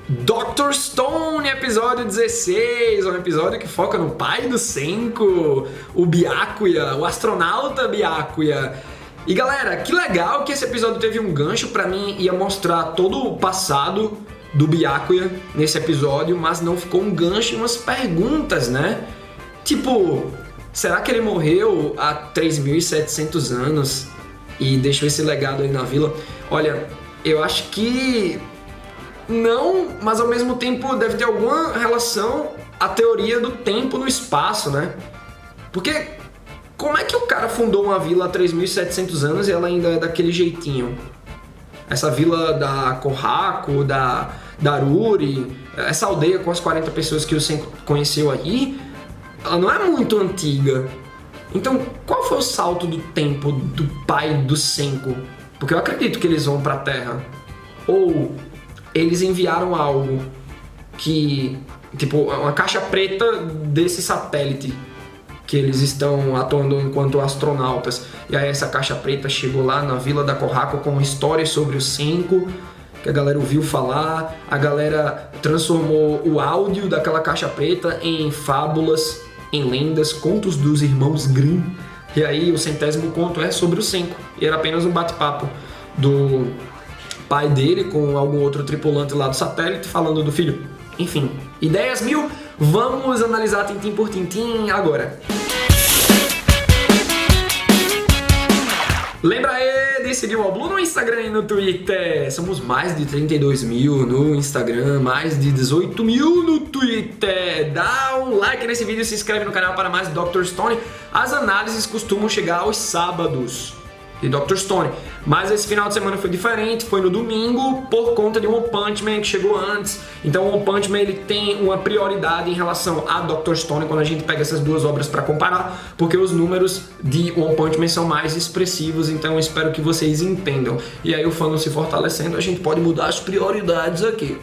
Dr. Stone, episódio 16, um episódio que foca no pai do Senko, o Byakuya, o astronauta Byakuya. E galera, que legal que esse episódio teve um gancho. Pra mim ia mostrar todo o passado do Byakuya nesse episódio, mas não ficou um gancho e umas perguntas, né? Tipo, será que ele morreu há 3.700 anos e deixou esse legado aí na vila? Olha, eu acho que não, mas ao mesmo tempo deve ter alguma relação à teoria do tempo no espaço, né? Porque como é que o cara fundou uma vila há 3.700 anos e ela ainda é daquele jeitinho? Essa vila da Kohaku, da Aruri, essa aldeia com as 40 pessoas que o Senko conheceu aí, ela não é muito antiga. Então, qual foi o salto do tempo do pai do Senko? Porque eu acredito que eles vão pra Terra. Ou eles enviaram algo que, tipo, uma caixa preta desse satélite que eles estão atuando enquanto astronautas. E aí essa caixa preta chegou lá na vila da Kohaku com histórias sobre o Senko, que a galera ouviu falar, a galera transformou o áudio daquela caixa preta em fábulas, em lendas, contos dos irmãos Grimm. E aí o 100º conto é sobre o Senko. E era apenas um bate-papo do pai dele com algum outro tripulante lá do satélite falando do filho. Enfim, ideias mil, vamos analisar tintim por tintim agora. Lembra aí de seguir o Allblue no Instagram e no Twitter. Somos mais de 32 mil no Instagram, mais de 18 mil no Twitter. Dá um like nesse vídeo e se inscreve no canal para mais Dr. Stone. As análises costumam chegar aos sábados de Dr. Stone, mas esse final de semana foi diferente, foi no domingo por conta de One Punch Man que chegou antes. Então o One Punch Man ele tem uma prioridade em relação a Dr. Stone quando a gente pega essas duas obras para comparar, porque os números de One Punch Man são mais expressivos, então eu espero que vocês entendam. E aí o fandom se fortalecendo, a gente pode mudar as prioridades aqui.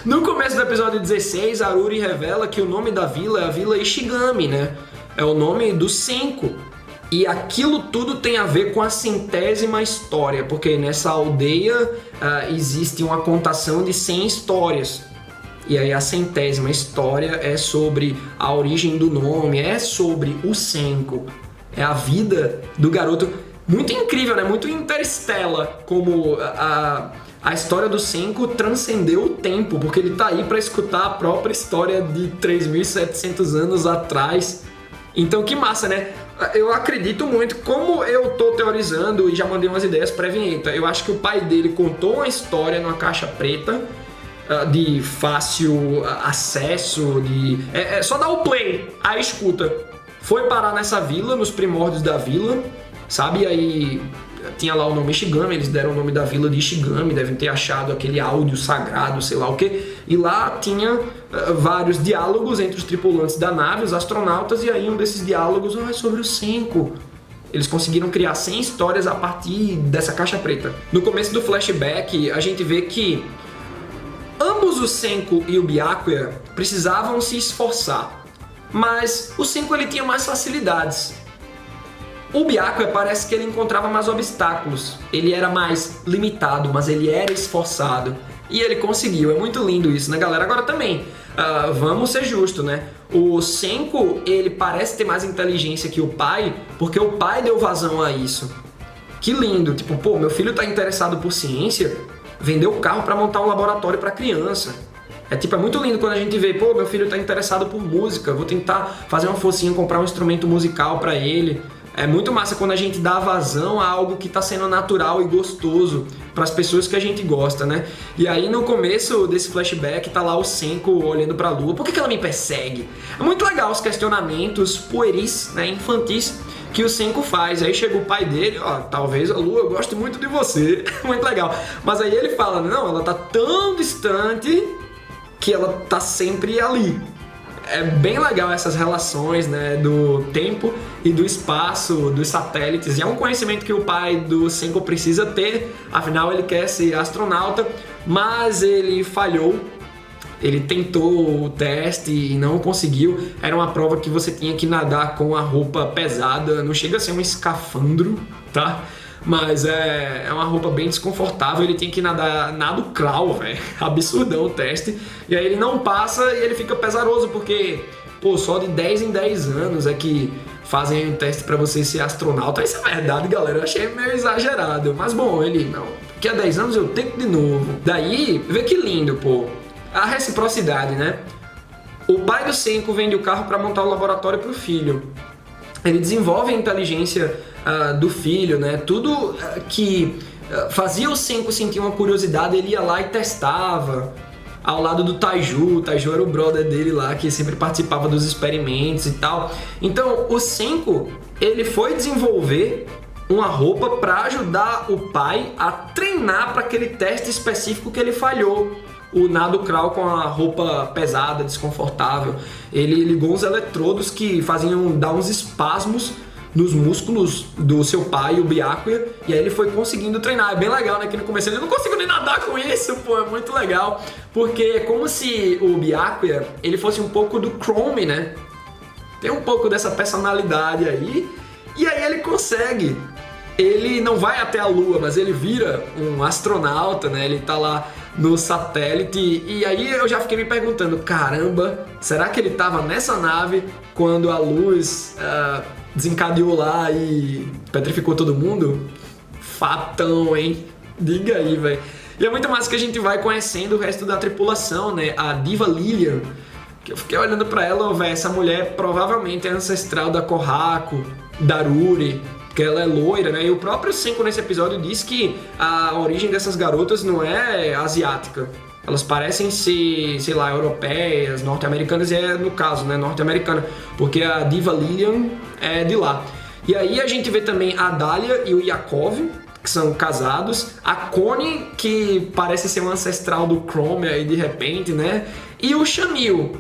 No começo do episódio 16, Aruri revela que o nome da vila é a Vila Ishigami, né? É o nome do Senko. E aquilo tudo tem a ver com a 100ª história, porque nessa aldeia existe uma contação de 100 histórias. E aí a 100ª história é sobre a origem do nome, é sobre o Senko, é a vida do garoto. Muito incrível, né? Muito Interstellar, como a história do Senko transcendeu o tempo, porque ele tá aí para escutar a própria história de 3.700 anos atrás. Então que massa, né? Eu acredito muito, como eu tô teorizando e já mandei umas ideias pré-vinheta, eu acho que o pai dele contou uma história numa caixa preta de fácil acesso, é só dar o play, aí escuta. Foi parar nessa vila, nos primórdios da vila, sabe? E aí tinha lá o nome Ishigami, eles deram o nome da vila de Ishigami, devem ter achado aquele áudio sagrado, sei lá o que. E lá tinha vários diálogos entre os tripulantes da nave, os astronautas, e aí um desses diálogos é sobre o Senko. Eles conseguiram criar 100 histórias a partir dessa caixa preta. No começo do flashback, a gente vê que ambos o Senko e o Byakuya precisavam se esforçar, mas o Senko ele tinha mais facilidades. O Byakuya parece que ele encontrava mais obstáculos, ele era mais limitado, mas ele era esforçado. E ele conseguiu, é muito lindo isso, né galera? Agora também, vamos ser justos, né? O Senko, ele parece ter mais inteligência que o pai, porque o pai deu vazão a isso. Que lindo, tipo, pô, meu filho tá interessado por ciência, vendeu o carro pra montar um laboratório pra criança. É muito lindo quando a gente vê, pô, meu filho tá interessado por música, vou tentar fazer uma forcinha, comprar um instrumento musical pra ele. É muito massa quando a gente dá vazão a algo que está sendo natural e gostoso para as pessoas que a gente gosta, né? E aí no começo desse flashback tá lá o Senko olhando para a Lua. Por que ela me persegue? É muito legal os questionamentos pueris, né, infantis que o Senko faz. Aí chega o pai dele, ó, talvez a Lua goste muito de você. Muito legal. Mas aí ele fala, não, ela tá tão distante que ela tá sempre ali. É bem legal essas relações, né, do tempo e do espaço, dos satélites. E é um conhecimento que o pai do Senko precisa ter, afinal ele quer ser astronauta, mas ele falhou. Ele tentou o teste e não conseguiu. Era uma prova que você tinha que nadar com a roupa pesada, não chega a ser um escafandro, tá? Mas é uma roupa bem desconfortável, ele tem que nadar nado crawl, velho. Absurdão o teste. E aí ele não passa e ele fica pesaroso, porque, pô, só de 10 em 10 anos é que fazem um teste pra você ser astronauta. Isso é verdade, galera, eu achei meio exagerado. Mas bom, ele, não, daqui a 10 anos eu tento de novo. Daí, vê que lindo, pô. A reciprocidade, né? O pai do Senko vende o carro para montar o laboratório pro filho. Ele desenvolve a inteligência do filho, né? Tudo que fazia o Senko sentir uma curiosidade, ele ia lá e testava. Ao lado do Taiju. O Taiju era o brother dele lá, que sempre participava dos experimentos e tal. Então, o Senko, ele foi desenvolver uma roupa para ajudar o pai a treinar para aquele teste específico que ele falhou. O nado crawl com a roupa pesada, desconfortável. Ele ligou uns eletrodos que faziam dar uns espasmos nos músculos do seu pai, o Byakuya, e aí ele foi conseguindo treinar. É bem legal, né? Que no começo ele não conseguiu nem nadar com isso, pô, é muito legal. Porque é como se o Byakuya, ele fosse um pouco do Chrome, né? Tem um pouco dessa personalidade aí, e aí ele consegue. Ele não vai até a Lua, mas ele vira um astronauta, né? Ele tá lá no satélite, e aí eu já fiquei me perguntando, caramba, será que ele tava nessa nave quando a luz desencadeou lá e petrificou todo mundo? Fatão, hein? Diga aí, velho. E é muito massa que a gente vai conhecendo o resto da tripulação, né? A Diva Lilian, que eu fiquei olhando pra ela, velho, essa mulher provavelmente é ancestral da Kohaku, da Ruri, porque ela é loira, né? E o próprio Senko nesse episódio diz que a origem dessas garotas não é asiática. Elas parecem ser, sei lá, europeias, norte-americanas, e é no caso, né, norte-americana, porque a Diva Lilian é de lá. E aí a gente vê também a Dahlia e o Yakov, que são casados, a Connie, que parece ser um ancestral do Chrome aí de repente, né? E o Shamil,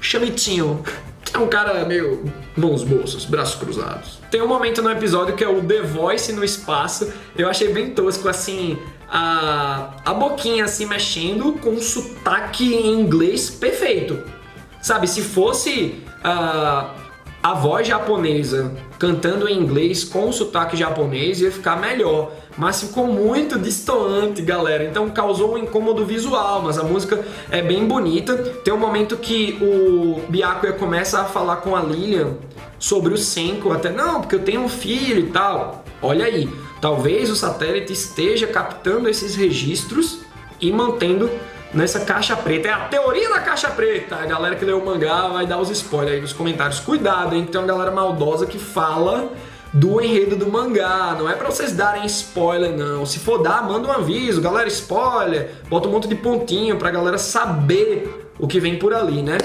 Shamitinho, que é um cara meio mãos bolsos, braços cruzados. Tem um momento no episódio que é o The Voice no espaço, eu achei bem tosco, assim, a boquinha assim mexendo com um sotaque em inglês perfeito. Sabe, se fosse a voz japonesa cantando em inglês com o sotaque japonês ia ficar melhor, mas ficou muito distoante, galera, então causou um incômodo visual, mas a música é bem bonita. Tem um momento que o Byakuya começa a falar com a Lilian sobre o Senko, até, não, porque eu tenho um filho e tal. Olha aí, talvez o satélite esteja captando esses registros e mantendo nessa caixa preta. É a teoria da caixa preta. A galera que leu o mangá vai dar os spoilers aí nos comentários. Cuidado, hein? Tem uma galera maldosa que fala do enredo do mangá. Não é pra vocês darem spoiler, não. Se for dar, manda um aviso. Galera, spoiler. Bota um monte de pontinho pra galera saber o que vem por ali, né?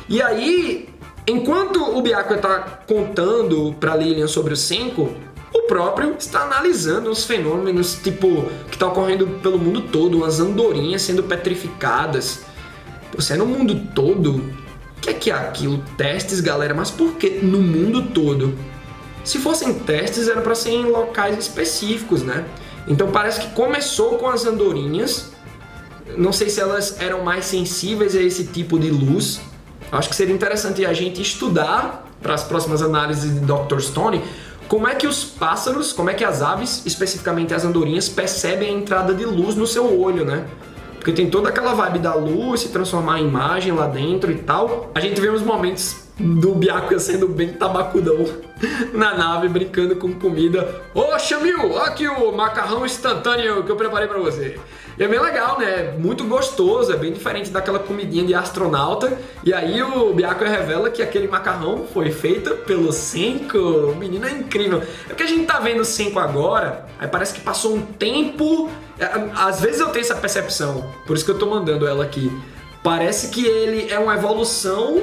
E aí, enquanto o Byakuya tá contando pra Lilian sobre o Senko, o próprio está analisando os fenômenos, tipo, que tá ocorrendo pelo mundo todo, umas andorinhas sendo petrificadas. Você é no mundo todo? O que é aquilo? Testes, galera, mas por que no mundo todo? Se fossem testes, era para ser em locais específicos, né? Então parece que começou com as andorinhas. Não sei se elas eram mais sensíveis a esse tipo de luz. Acho que seria interessante a gente estudar para as próximas análises de Dr. Stone como é que os pássaros, como é que as aves, especificamente as andorinhas, percebem a entrada de luz no seu olho, né? Porque tem toda aquela vibe da luz se transformar em imagem lá dentro e tal. A gente vê uns momentos do Byakuya sendo bem tabacudão na nave, brincando com comida. Ô, Shamil, olha aqui o macarrão instantâneo que eu preparei pra você. E é bem legal, né? Muito gostoso, é bem diferente daquela comidinha de astronauta. E aí o Byakuya revela que aquele macarrão foi feito pelo Senko. O menino é incrível. É porque a gente tá vendo o Senko agora, aí parece que passou um tempo. Às vezes eu tenho essa percepção, por isso que eu tô mandando ela aqui. Parece que ele é uma evolução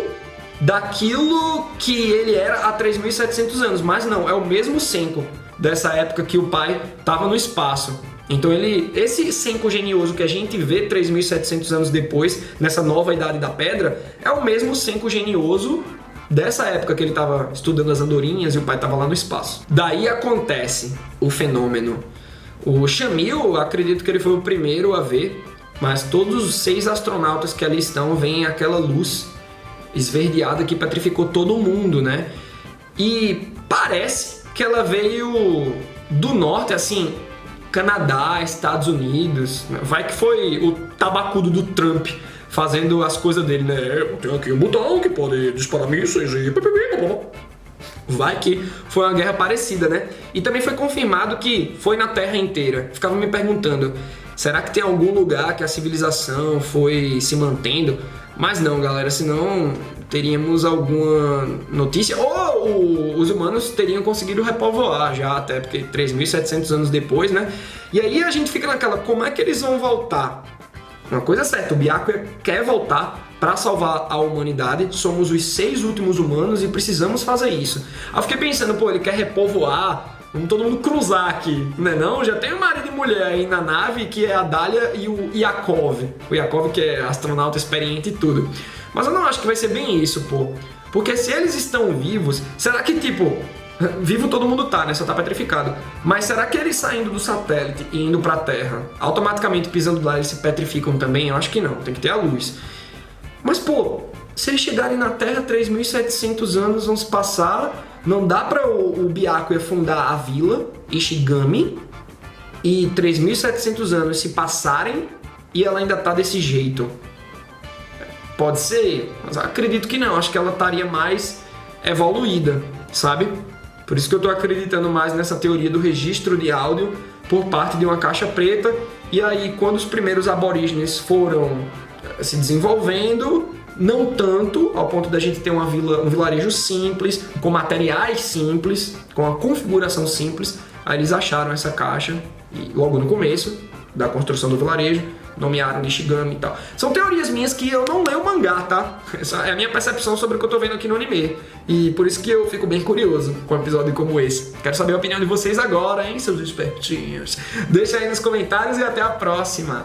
daquilo que ele era há 3.700 anos, mas não, é o mesmo Senko dessa época que o pai estava no espaço. Então esse Senko genioso que a gente vê 3.700 anos depois, nessa nova Idade da Pedra, é o mesmo Senko genioso dessa época que ele estava estudando as andorinhas e o pai estava lá no espaço. Daí acontece o fenômeno. O Shamil, acredito que ele foi o primeiro a ver, mas todos os 6 astronautas que ali estão veem aquela luz esverdeada que petrificou todo mundo, né? E parece que ela veio do norte, assim, Canadá, Estados Unidos, vai que foi o tabacudo do Trump fazendo as coisas dele, né? Eu tenho aqui um botão que pode disparar mísseis e... Vai que foi uma guerra parecida, né? E também foi confirmado que foi na Terra inteira. Ficava me perguntando, será que tem algum lugar que a civilização foi se mantendo? Mas não, galera, senão teríamos alguma notícia. Ou os humanos teriam conseguido repovoar já, até porque 3.700 anos depois, né? E aí a gente fica naquela, como é que eles vão voltar? Uma coisa é certa, o Byakuya quer voltar para salvar a humanidade, somos os 6 últimos humanos e precisamos fazer isso. Aí eu fiquei pensando, pô, ele quer repovoar, vamos todo mundo cruzar aqui, né não? Já tem um marido e mulher aí na nave, que é a Dália e o Yakov. O Yakov que é astronauta experiente e tudo. Mas eu não acho que vai ser bem isso, pô. Porque se eles estão vivos, será que tipo... Vivo todo mundo tá, né? Só tá petrificado. Mas será que eles saindo do satélite e indo pra Terra, automaticamente pisando lá, eles se petrificam também? Eu acho que não, tem que ter a luz. Mas, pô, se eles chegarem na Terra, 3.700 anos vão se passar, não dá pra o Byakuya fundar a vila, Ishigami, e 3.700 anos se passarem e ela ainda tá desse jeito. Pode ser, mas eu acredito que não. Acho que ela estaria mais evoluída, sabe? Por isso que eu tô acreditando mais nessa teoria do registro de áudio por parte de uma caixa preta. E aí, quando os primeiros aborígenes foram se desenvolvendo, não tanto ao ponto da gente ter um vilarejo simples, com materiais simples, com a configuração simples, aí eles acharam essa caixa e logo no começo da construção do vilarejo nomearam de Ishigami e tal. São teorias minhas que eu não leio o mangá, tá? Essa é a minha percepção sobre o que eu tô vendo aqui no anime. E por isso que eu fico bem curioso com um episódio como esse. Quero saber a opinião de vocês agora, hein, seus espertinhos? Deixa aí nos comentários e até a próxima!